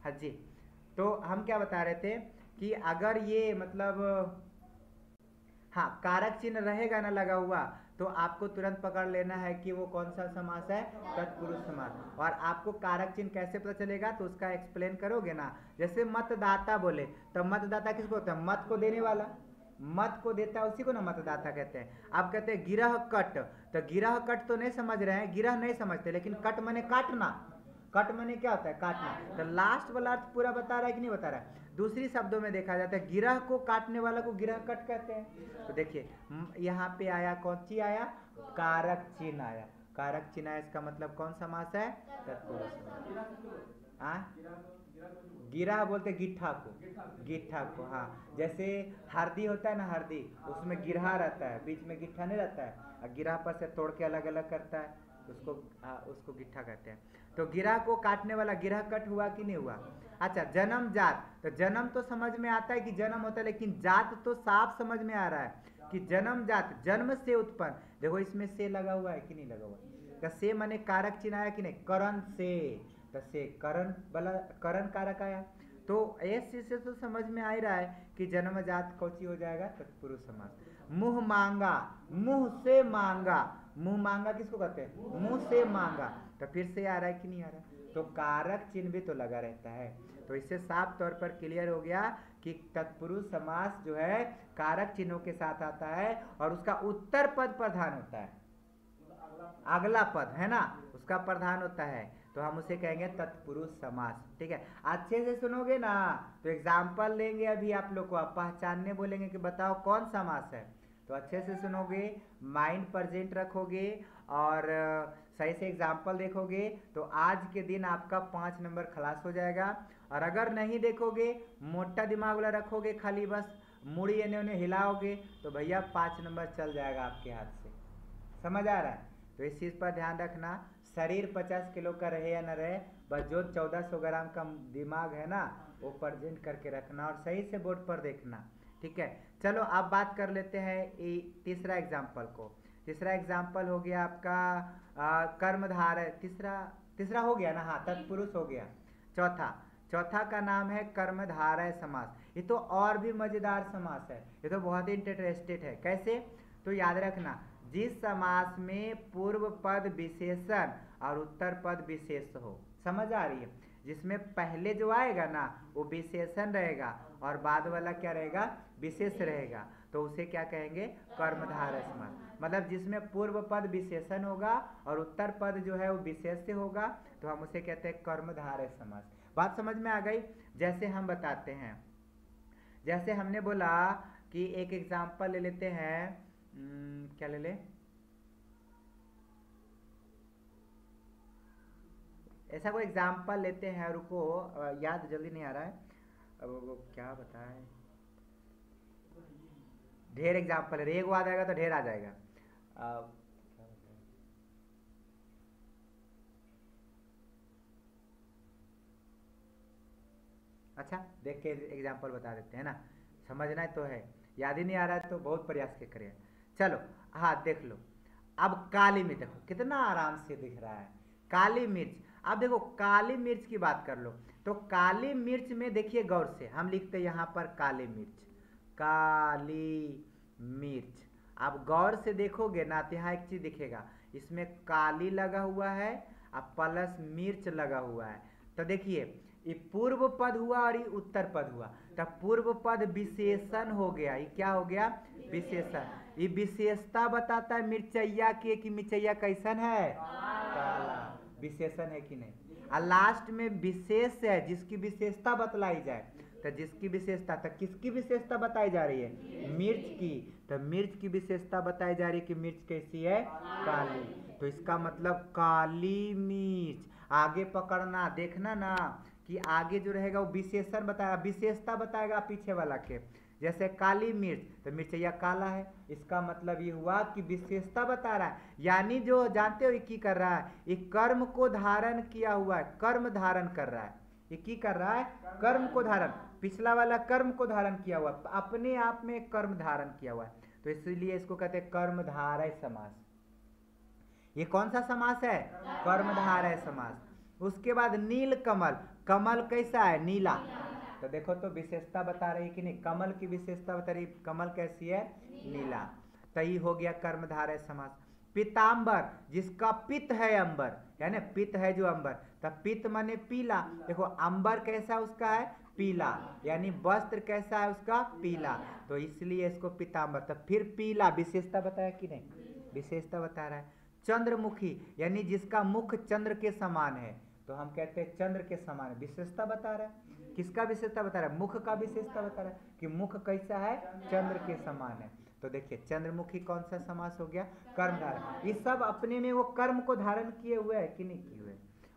हाँ जी। तो हम क्या बता रहे थे कि अगर ये मतलब हाँ कारक चिन्ह रहेगा ना लगा हुआ, तो आपको तुरंत पकड़ लेना है कि वो कौन सा समास है, तत्पुरुष समास। और आपको कारक चिन्ह कैसे पता चलेगा, तो उसका एक्सप्लेन करोगे ना। जैसे मतदाता बोले, तो मतदाता किसको होता है, मत को देने वाला, मत को देता है उसी को ना मतदाता कहते हैं। आप कहते हैं गिरह कट, तो गिरह कट तो नहीं समझ रहे हैं, गिरह नहीं समझते, लेकिन कट मने काटना, कट मने क्या होता है, काटना। तो लास्ट वाला अर्थ पूरा बता रहा है कि नहीं बता रहा है। दूसरी शब्दों में देखा जाता है गिरह को काटने वाला को गिरह कट कहते हैं। तो देखिए यहाँ पे आया कौन सी आया, कारक चिन्ह आया, कारक चिन्ह आया, इसका मतलब कौन समास है, तत्पुरुष समास। गिरा बोलते गिट्ठा को, गिट्ठा को, हाँ। जैसे हरदी होता है ना, हरदी उसमें गिरहा रहता है, बीच में गिट्ठा नहीं रहता है, और गिरहा पर से तोड़ के अलग अलग करता है, उसको उसको गिट्ठा कहते हैं। तो गिरह को काटने वाला, गिरह कट हुआ कि नहीं हुआ। अच्छा जन्म जात, तो जन्म तो समझ में आता है कि जन्म होता है, लेकिन जात तो साफ समझ में आ रहा है कि जन्म जात, जन्म से उत्पन्न। देखो इसमें से लगा हुआ है कि नहीं लगा हुआ, तो से माने कारक चिन्ह आया कि नहीं, करण से, तो से करण वाला, करण कारक आया। तो ऐसे से तो समझ में आ ही रहा है कि जन्मजात कौची हो जाएगा, तत्पुरुष समास। मुंह मांगा, मुंह से मांगा, मुंह मांगा किसको कहते हैं, मुंह से मांगा, तो फिर से आ रहा है कि नहीं आ रहा, तो कारक चिन्ह भी तो लगा रहता है। तो इससे साफ तौर पर क्लियर हो गया कि तत्पुरुष समास जो है कारक चिन्हों के साथ आता है, और उसका उत्तर पद प्रधान होता है, अगला पद है ना उसका प्रधान होता है, तो हम उसे कहेंगे तत्पुरुष समास। ठीक है, अच्छे से सुनोगे ना, तो एग्जाम्पल लेंगे अभी आप लोग को, आप पहचानने बोलेंगे कि बताओ कौन समास है, तो अच्छे से सुनोगे, माइंड प्रेजेंट रखोगे, और सही से एग्जाम्पल देखोगे, तो आज के दिन आपका 5 नंबर खलास हो जाएगा। और अगर नहीं देखोगे, मोटा दिमाग वाला रखोगे, खाली बस मुड़ी एने उन्हें हिलाओगे, तो भैया 5 नंबर चल जाएगा आपके हाथ से। समझ आ रहा है, तो इस चीज़ पर ध्यान रखना। शरीर 50 किलो का रहे या न रहे, बस जो 1400 ग्राम का दिमाग है ना, वो प्रेजेंट करके रखना, और सही से बोर्ड पर देखना। ठीक है, चलो अब बात कर लेते हैं तीसरा एग्जाम्पल को। तीसरा एग्जाम्पल हो गया आपका कर्मधार है, तीसरा हो गया ना, हाँ तत्पुरुष हो गया। चौथा का नाम है कर्मधारय समास। ये तो और भी मजेदार समास है, ये तो बहुत ही इंटरेस्टेड है। कैसे, तो याद रखना, जिस समास में पूर्व पद विशेषण और उत्तर पद विशेष हो, समझ आ रही है, जिसमें पहले जो आएगा ना वो विशेषण रहेगा, और बाद वाला क्या रहेगा, विशेष रहेगा, तो उसे क्या कहेंगे, कर्मधारय समास। मतलब जिसमें पूर्व पद विशेषण होगा और उत्तर पद जो है वो विशेष से होगा, तो हम उसे कहते हैं कर्मधारय समास। बात समझ में आ गई। जैसे हम बताते हैं, जैसे हमने बोला कि एक एग्जाम्पल ले लेते हैं, क्या ले ले, ऐसा कोई एग्जाम्पल लेते हैं, रुको याद जल्दी नहीं आ रहा है, अब वो क्या बताएं, ढेर एग्जाम्पल है, एक आ जाएगा तो ढेर आ जाएगा। अच्छा देख के एग्जाम्पल बता देते हैं ना, समझना तो है, याद ही नहीं आ रहा है तो बहुत प्रयास के करें। चलो हाँ देख लो, अब काली मिर्च देखो कितना आराम से दिख रहा है, काली मिर्च। अब देखो काली मिर्च की बात कर लो, तो काली मिर्च में देखिए गौर से, हम लिखते हैं यहाँ पर काली मिर्च, काली मिर्च। आप गौर से देखोगे ना तो यहाँ एक चीज दिखेगा, इसमें काली लगा हुआ है और प्लस मिर्च लगा हुआ है। तो देखिए ये पूर्व पद हुआ और ये उत्तर पद हुआ, तो पूर्व पद विशेषण हो गया, ये क्या हो गया, विशेषण। ये विशेषता बताता है मिर्चैया की कि मिर्चैया कैसन है, काला, विशेषण है कि नहीं। और लास्ट में विशेष है, जिसकी विशेषता बतलाई जाए, तो जिसकी विशेषता, तो किसकी विशेषता बताई जा रही है, मिर्च की, तो मिर्च की विशेषता बताई जा रही है कि मिर्च कैसी है, काली। तो इसका मतलब काली मिर्च। आगे पकड़ना, देखना ना कि आगे जो रहेगा वो विशेषण बताएगा, विशेषता बताएगा पीछे वाला के। जैसे काली मिर्च, तो मिर्चैया काला है, इसका मतलब ये हुआ कि विशेषता बता रहा है। यानी जो जानते हो ये की कर रहा है, ये कर्म को धारण किया हुआ है, कर्म धारण कर रहा है, ये की कर रहा है, कर्म को धारण। पिछला वाला कर्म को धारण किया हुआ, अपने आप में कर्म धारण किया हुआ है, तो इसलिए इसको कहते हैं कर्मधारय समास। ये कौन सा समास है, कर्मधारय समास। उसके बाद नील कमल, कमल कैसा है? नीला। तो देखो तो विशेषता बता रही कि नहीं, कमल की विशेषता बता रही, कमल कैसी है? नीला। तो ये हो गया कर्मधारय समास। पीतांबर, जिसका पित्त है अंबर, यानी पित्त है जो अंबर, तब पित्त माने पीला। देखो अंबर कैसा उसका है? पीला, यानी वस्त्र कैसा है उसका? पीला, तो इसलिए इसको पीतांबर। तब फिर पीला विशेषता बताया कि नहीं? विशेषता बता रहा है। चंद्रमुखी, यानी जिसका मुख चंद्र के समान है, तो हम कहते हैं चंद्र के समान, विशेषता बता रहा है। किसका विशेषता बता रहा है? मुख का विशेषता बता रहा है कि मुख कैसा है? चंद्र के समान है। तो देखिए चंद्रमुखी कौन सा समास हो गया? कर्मधारय। ये सब अपने में वो कर्म को धारण किए हुए है कि नहीं किए हुए?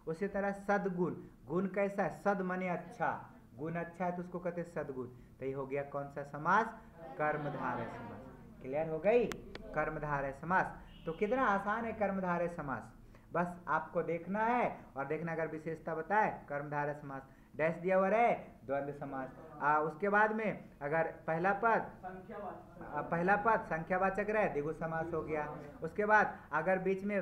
उसी तरह सदगुण, गुण कैसा है? सद माने अच्छा, गुण अच्छा है तो उसको कहते हैं सदगुण। तो ये हो गया कौन सा समास? कर्मधारय समास। क्लियर हो गई? कर्मधारय समास। तो कितना आसान है कर्मधारय समास, बस आपको देखना है, और देखना अगर विशेषता बताए कर्मधारय समास डैश दिया हुआ रहे द्वंद्व समास। उसके बाद में अगर पहला पद संख्यावाचक रहे द्विगु समास हो गया। उसके बाद अगर बीच में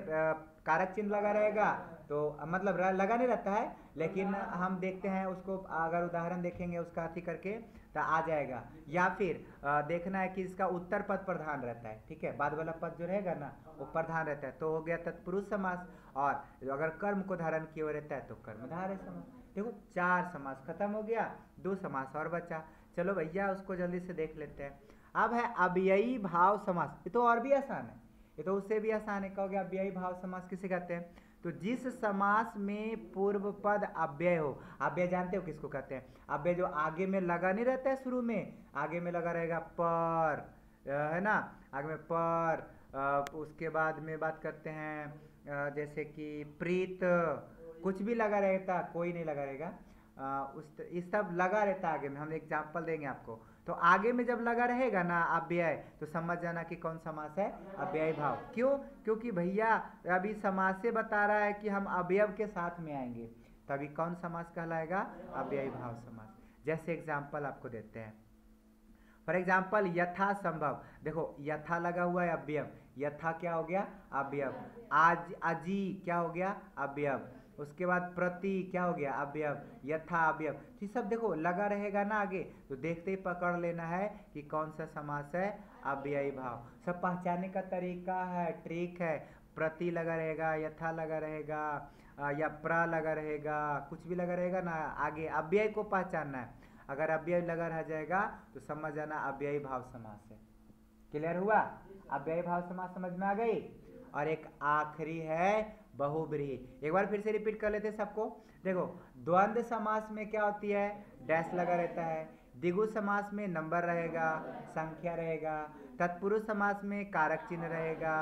कारक चिन्ह लगा रहेगा तो मतलब लगा नहीं रहता है, लेकिन हम देखते हैं उसको, अगर उदाहरण देखेंगे उसका अथी करके तो आ जाएगा। या फिर देखना है कि इसका उत्तर पद प्रधान रहता है, ठीक है, बाद वाला पद जो रहेगा ना वो प्रधान रहता है, तो हो गया तत्पुरुष समास। और अगर कर्म को धारण किए हुए रहता है तो कर्मधारय समास। देखो 4 समास खत्म हो गया, 2 समास और बचा। चलो भैया उसको जल्दी से देख लेते हैं। अब है अव्ययी भाव समास, ये तो और भी आसान है, ये तो उससे भी आसान है। कहोगे अव्ययी भाव समास किसे कहते हैं? तो जिस समास में पूर्व पद अव्यय हो, अव्यय जानते हो किसको कहते हैं? अव्यय जो आगे में लगा नहीं रहता है, शुरू में आगे में लगा रहेगा पर, है ना, आगे में पर, उसके बाद में बात करते हैं जैसे कि प्रीत, कुछ भी लगा रहता, कोई नहीं लगा रहेगा, इस सब लगा रहता आगे में। हम एग्जाम्पल देंगे आपको। तो आगे में जब लगा रहेगा ना अव्यय, तो समझ जाना कि कौन समास है? अव्ययी भाव। क्यों? क्योंकि भैया अभी समास से बता रहा है कि हम अवयव के साथ में आएंगे, तभी कौन समास कहलाएगा? अव्ययी भाव समास। जैसे एग्जाम्पल आपको देते हैं, फॉर एग्जाम्पल यथा संभव, देखो यथा लगा हुआ है अव्यव, यथा क्या हो गया? अव्यव। आज, अजी क्या हो गया? अव्यव। उसके बाद प्रति क्या हो गया? अव्यव। यथा अव्यव। तो सब देखो लगा रहेगा ना आगे, तो देखते ही पकड़ लेना है कि कौन सा समास है? अव्ययी भाव। सब पहचानने का तरीका है, ट्रिक है। प्रति लगा रहेगा, यथा लगा रहेगा, या प्र लगा रहेगा, कुछ भी लगा रहेगा ना आगे, अव्यय को पहचानना है। अगर अव्यय लगा रह जाएगा तो समझ जाना अव्ययी भाव समास है। क्लियर हुआ? अव्ययी भाव समास समझ में आ गई। और एक आखिरी है बहुब्रीहि। एक बार फिर से रिपीट कर लेते सबको। देखो द्वंद्व समास में क्या होती है? डैश लगा रहता है। द्विगु समास में नंबर रहेगा, संख्या रहेगा। तत्पुरुष समास में कारक चिन्ह रहेगा,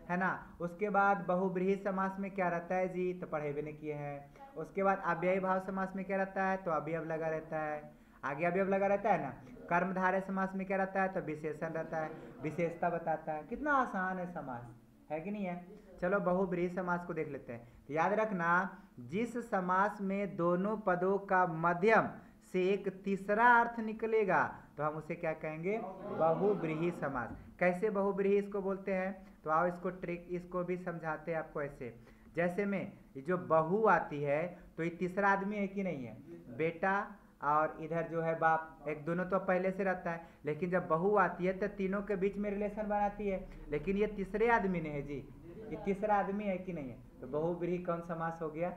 है ना। उसके बाद बहुब्रीहि समास में क्या रहता है जी? तो पढ़े भी नहीं किए हैं। उसके बाद अव्ययी भाव समास में क्या रहता है? तो अवयव लगा रहता है, आगे अवयव लगा रहता है ना। कर्मधारय समास में क्या रहता है? तो विशेषण रहता है, विशेषता बताता है। कितना आसान है समास, है कि नहीं है? चलो बहुब्रीहि समास को देख लेते हैं। तो याद रखना, जिस समास में दोनों पदों का मध्यम से एक तीसरा अर्थ निकलेगा तो हम उसे क्या कहेंगे? बहुब्रीहि समास। कैसे बहुब्रीहि इसको बोलते हैं? तो आओ इसको ट्रिक, इसको भी समझाते हैं आपको ऐसे। जैसे में जो बहू आती है तो ये तीसरा आदमी है कि नहीं है? बेटा और इधर जो है बाप, एक दोनों तो पहले से रहता है, लेकिन जब बहू आती है तो तीनों के बीच में रिलेशन बनाती है, लेकिन ये तीसरे आदमी ने है जी, ये तीसरा आदमी है कि नहीं है? तो बहुब्रीहि कौन समास हो गया?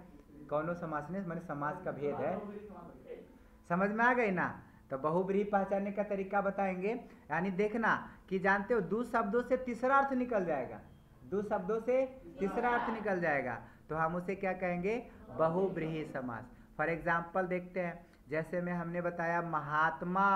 कौनो समास नहीं, माने समास का भेद है। समझ में आ गई ना? तो बहुब्रीहि पहचानने का तरीका बताएंगे। यानी देखना कि जानते हो 2 शब्दों से तीसरा अर्थ निकल जाएगा, 2 शब्दों से तीसरा अर्थ निकल जाएगा तो हम उसे क्या कहेंगे? बहुब्रीहि समास। फॉर एग्जाम्पल देखते हैं, जैसे में हमने बताया महात्मा।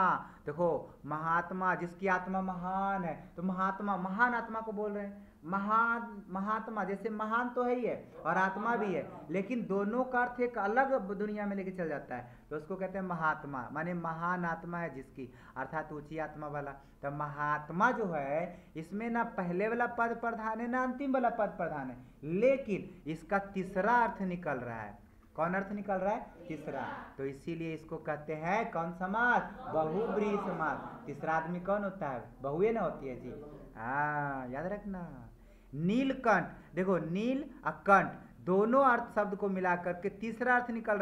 देखो महात्मा, जिसकी आत्मा महान है, तो महात्मा, महान आत्मा को बोल रहे हैं। महान, महात्मा, जैसे महान तो है ही है और आत्मा भी है, लेकिन दोनों का अर्थ एक अलग दुनिया में लेके चल जाता है, तो उसको कहते हैं महात्मा। माने महान आत्मा है जिसकी, अर्थात ऊंची आत्मा वाला। तो महात्मा जो है इसमें ना पहले वाला पद प्रधान है ना अंतिम वाला पद प्रधान है, लेकिन इसका तीसरा अर्थ निकल रहा है। कौन अर्थ निकल रहा है? तीसरा। तो इसीलिए इसको कहते हैं कौन समास? बहुब्रीहि समास। तीसरा आदमी कौन होता है? बहुए ना होती है जी। हाँ याद रखना। नीलकंठ, देखो नील और कंठ दोनों अर्थ शब्द को मिलाकर के तीसरा अर्थ निकल रहा